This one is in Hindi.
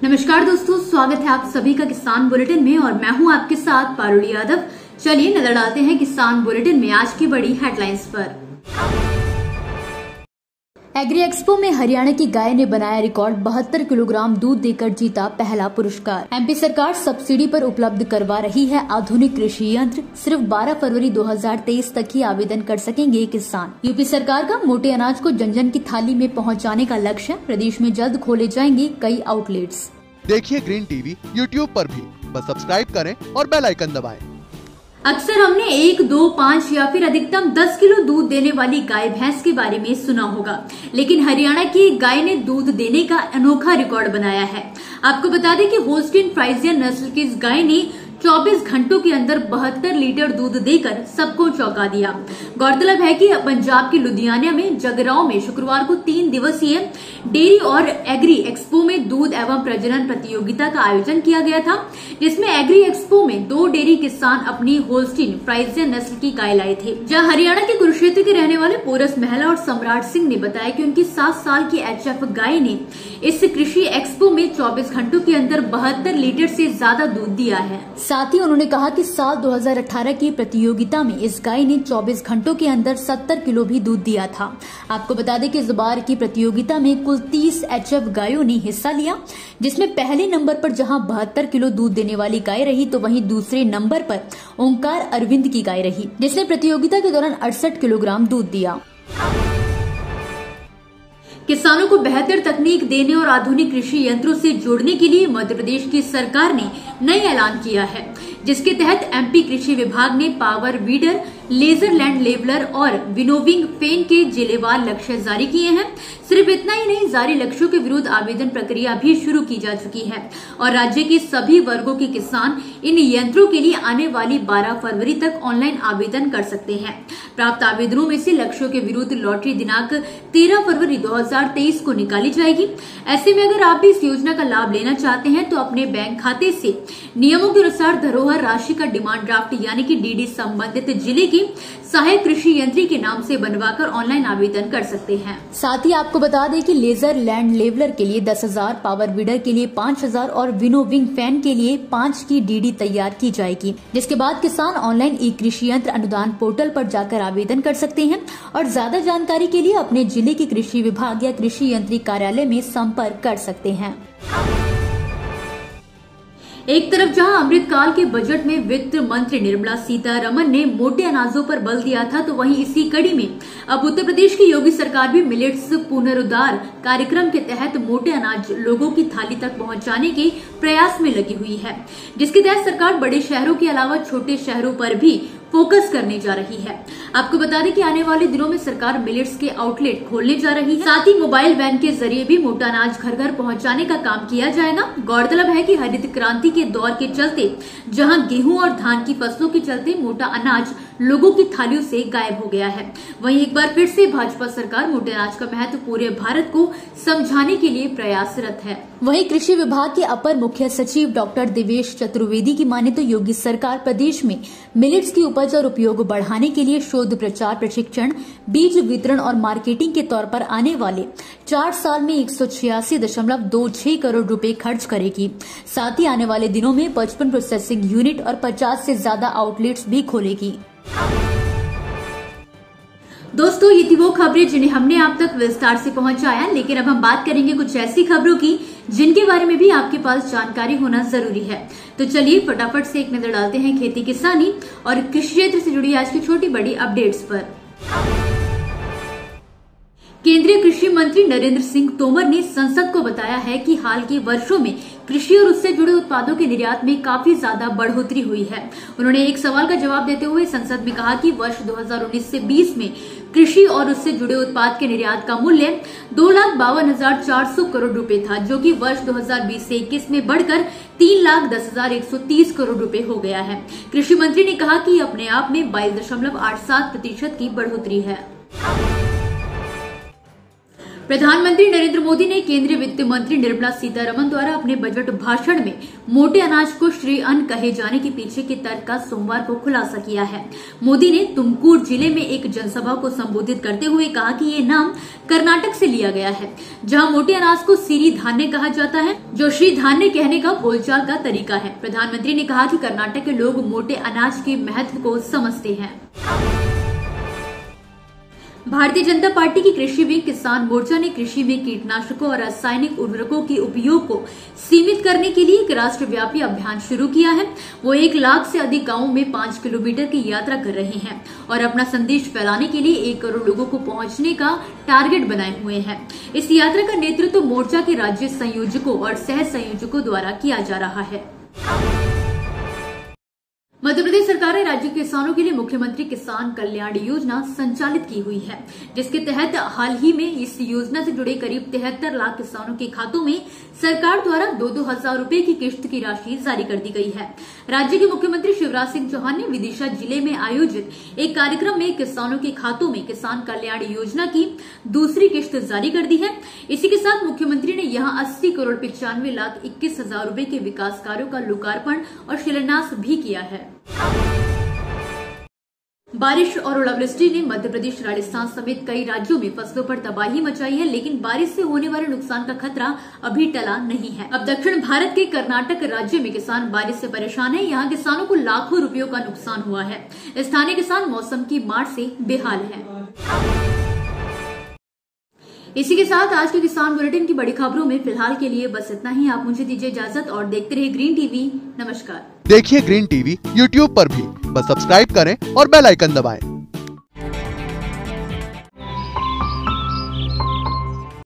नमस्कार दोस्तों, स्वागत है आप सभी का किसान बुलेटिन में और मैं हूं आपके साथ पारुल यादव। चलिए नजर डालते हैं किसान बुलेटिन में आज की बड़ी हेडलाइंस पर। एग्री एक्सपो में हरियाणा की गाय ने बनाया रिकॉर्ड, 72 किलोग्राम दूध देकर जीता पहला पुरस्कार। एमपी सरकार सब्सिडी पर उपलब्ध करवा रही है आधुनिक कृषि यंत्र, सिर्फ 12 फरवरी 2023 तक ही आवेदन कर सकेंगे किसान। यूपी सरकार का मोटे अनाज को जन जन की थाली में पहुंचाने का लक्ष्य, प्रदेश में जल्द खोले जाएंगे कई आउटलेट्स। देखिए ग्रीन टीवी यूट्यूब पर भी, बस सब्सक्राइब करें और बेल आइकन दबाएं। अक्सर हमने 1, 2, 5 या फिर अधिकतम 10 किलो दूध देने वाली गाय भैंस के बारे में सुना होगा, लेकिन हरियाणा की गाय ने दूध देने का अनोखा रिकॉर्ड बनाया है। आपको बता दें कि होल्स्टीन फ्राइजियन नस्ल की इस गाय ने 24 घंटों के अंदर 72 लीटर दूध देकर सबको चौंका दिया। गौरतलब है कि पंजाब के लुधियाना में जगरांव में शुक्रवार को 3 दिवसीय डेयरी और एग्री एक्सपो में दूध एवं प्रजनन प्रतियोगिता का आयोजन किया गया था, जिसमें एग्री एक्सपो में 2 डेयरी किसान अपनी होल्स्टीन फ्राइजियन नस्ल की गाय लाए थे। जहां हरियाणा के कुरुक्षेत्र के रहने वाले पोरस महला और सम्राट सिंह ने बताया कि उनकी 7 साल की एचएफ गाय ने इस कृषि एक्सपो में 24 घंटों के अंदर 72 लीटर से ज्यादा दूध दिया है। साथ ही उन्होंने कहा कि साल 2018 की प्रतियोगिता में इस गाय ने 24 घंटों के अंदर 70 किलो भी दूध दिया था। आपको बता दें कि इस बार की प्रतियोगिता में कुल 30 एचएफ गायों ने हिस्सा लिया, जिसमें पहले नंबर पर जहां 72 किलो दूध देने वाली गाय रही, तो वहीं दूसरे नंबर पर ओंकार अरविंद की गाय रही, जिसने प्रतियोगिता के दौरान 68 किलोग्राम दूध दिया। किसानों को बेहतर तकनीक देने और आधुनिक कृषि यंत्रों से जोड़ने के लिए मध्य प्रदेश की सरकार ने नई ऐलान किया है, जिसके तहत एमपी कृषि विभाग ने power weeder, laser land leveller और विनोविंग फेन के जिलेवार लक्ष्य जारी किए हैं। सिर्फ इतना ही नहीं, जारी लक्ष्यों के विरुद्ध आवेदन प्रक्रिया भी शुरू की जा चुकी है और राज्य के सभी वर्गों के किसान इन यंत्रों के लिए आने वाली 12 फरवरी तक ऑनलाइन आवेदन कर सकते हैं। प्राप्त आवेदनों में से लक्ष्यों के विरुद्ध लॉटरी दिनांक 13 फरवरी 2023 को निकाली जाएगी। ऐसे में अगर आप भी इस योजना का लाभ लेना चाहते हैं तो अपने बैंक खाते से नियमों के अनुसार धरोहर राशि का डिमांड ड्राफ्ट यानी कि डीडी संबंधित जिले की सहायक कृषि यंत्री के नाम से बनवाकर ऑनलाइन आवेदन कर सकते हैं। साथ ही आपको बता दें कि लेजर लैंड लेवलर के लिए 10,000, पावर वीडर के लिए 5,000 और विनोविंग फैन के लिए 5 की डीडी तैयार की जाएगी, जिसके बाद किसान ऑनलाइन ई कृषि यंत्र अनुदान पोर्टल पर जाकर आवेदन कर सकते हैं और ज्यादा जानकारी के लिए अपने जिले के कृषि विभाग या कृषि यंत्री कार्यालय में संपर्क कर सकते हैं। एक तरफ जहां अमृतकाल के बजट में वित्त मंत्री निर्मला सीतारमण ने मोटे अनाजों पर बल दिया था, तो वहीं इसी कड़ी में अब उत्तर प्रदेश की योगी सरकार भी मिलेट्स पुनरुद्धार कार्यक्रम के तहत मोटे अनाज लोगों की थाली तक पहुंचाने के प्रयास में लगी हुई है, जिसके तहत सरकार बड़े शहरों के अलावा छोटे शहरों पर भी फोकस करने जा रही है। आपको बता दें कि आने वाले दिनों में सरकार मिलेट्स के आउटलेट खोलने जा रही है। साथ ही मोबाइल वैन के जरिए भी मोटा अनाज घर घर पहुंचाने का काम किया जाएगा। गौरतलब है कि हरित क्रांति के दौर के चलते जहां गेहूं और धान की फसलों के चलते मोटा अनाज लोगों की थालियों से गायब हो गया है, वहीं एक बार फिर से भाजपा सरकार मोटे अनाज का महत्व पूरे भारत को समझाने के लिए प्रयासरत है। वहीं कृषि विभाग के अपर मुख्य सचिव डॉक्टर दिवेश चतुर्वेदी की माने तो योगी सरकार प्रदेश में मिलेट्स की उपज और उपयोग बढ़ाने के लिए शोध, प्रचार, प्रशिक्षण, बीज वितरण और मार्केटिंग के तौर पर आने वाले 4 साल में 186.26 करोड़ रुपए खर्च करेगी। साथ ही आने वाले दिनों में 55 प्रोसेसिंग यूनिट और 50 से ज्यादा आउटलेट्स भी खोलेगी। दोस्तों, ये थी वो खबरें जिन्हें हमने आप तक विस्तार से पहुंचाया, लेकिन अब हम बात करेंगे कुछ ऐसी खबरों की जिनके बारे में भी आपके पास जानकारी होना जरूरी है। तो चलिए फटाफट से एक नजर डालते हैं खेती किसानी और कृषि क्षेत्र से जुड़ी आज की छोटी बड़ी अपडेट्स पर। केंद्रीय कृषि मंत्री नरेंद्र सिंह तोमर ने संसद को बताया है कि हाल के वर्षों में कृषि और उससे जुड़े उत्पादों के निर्यात में काफी ज्यादा बढ़ोतरी हुई है। उन्होंने एक सवाल का जवाब देते हुए संसद में कहा कि वर्ष 2019 से 20 में कृषि और उससे जुड़े उत्पाद के निर्यात का मूल्य 2,52,400 करोड़ रुपए था, जो कि वर्ष 2020 से 21 में बढ़कर 3,10,130 करोड़ रुपए हो गया है। कृषि मंत्री ने कहा कि अपने आप में 22.87% की बढ़ोतरी है। प्रधानमंत्री नरेंद्र मोदी ने केंद्रीय वित्त मंत्री निर्मला सीतारमण द्वारा अपने बजट भाषण में मोटे अनाज को श्री अन्न कहे जाने के पीछे के तर्क का सोमवार को खुलासा किया है। मोदी ने तुमकुर जिले में एक जनसभा को संबोधित करते हुए कहा कि ये नाम कर्नाटक से लिया गया है, जहां मोटे अनाज को सिरी धान्य कहा जाता है, जो श्री धान्य कहने का बोलचाल का तरीका है। प्रधानमंत्री ने कहा कि कर्नाटक के लोग मोटे अनाज के महत्व को समझते हैं। भारतीय जनता पार्टी की कृषि विंग किसान मोर्चा ने कृषि में कीटनाशकों और रासायनिक उर्वरकों के उपयोग को सीमित करने के लिए एक राष्ट्रव्यापी अभियान शुरू किया है। वो 1 लाख से अधिक गांवों में 5 किलोमीटर की यात्रा कर रहे हैं और अपना संदेश फैलाने के लिए 1 करोड़ लोगों को पहुंचने का टारगेट बनाए हुए हैं। इस यात्रा का नेतृत्व मोर्चा के राज्य संयोजकों और सह संयोजकों द्वारा किया जा रहा है। मध्य प्रदेश सरकार ने राज्य के किसानों के लिए मुख्यमंत्री किसान कल्याण योजना संचालित की हुई है, जिसके तहत हाल ही में इस योजना से जुड़े करीब 73 लाख किसानों के खातों में सरकार द्वारा 2-2 हजार रुपए की किश्त की राशि जारी कर दी गई है। राज्य के मुख्यमंत्री शिवराज सिंह चौहान ने विदिशा जिले में आयोजित एक कार्यक्रम में किसानों के खातों में किसान कल्याण योजना की दूसरी किश्त जारी कर दी है। इसी के साथ मुख्यमंत्री ने यहां 80 करोड़ 95 लाख 21 हजार रुपए के विकास कार्यों का लोकार्पण और शिलान्यास भी किया है। बारिश और ओलावृष्टि ने मध्य प्रदेश, राजस्थान समेत कई राज्यों में फसलों पर तबाही मचाई है, लेकिन बारिश से होने वाले नुकसान का खतरा अभी टला नहीं है। अब दक्षिण भारत के कर्नाटक राज्य में किसान बारिश से परेशान है। यहाँ किसानों को लाखों रुपयों का नुकसान हुआ है। स्थानीय किसान मौसम की मार से बेहाल है। इसी के साथ आज के किसान बुलेटिन की बड़ी खबरों में फिलहाल के लिए बस इतना ही। आप मुझे दीजिए इजाजत और देखते रहिए ग्रीन टीवी। नमस्कार। देखिए ग्रीन टीवी YouTube पर भी, बस सब्सक्राइब करें और बेल आइकन दबाएं।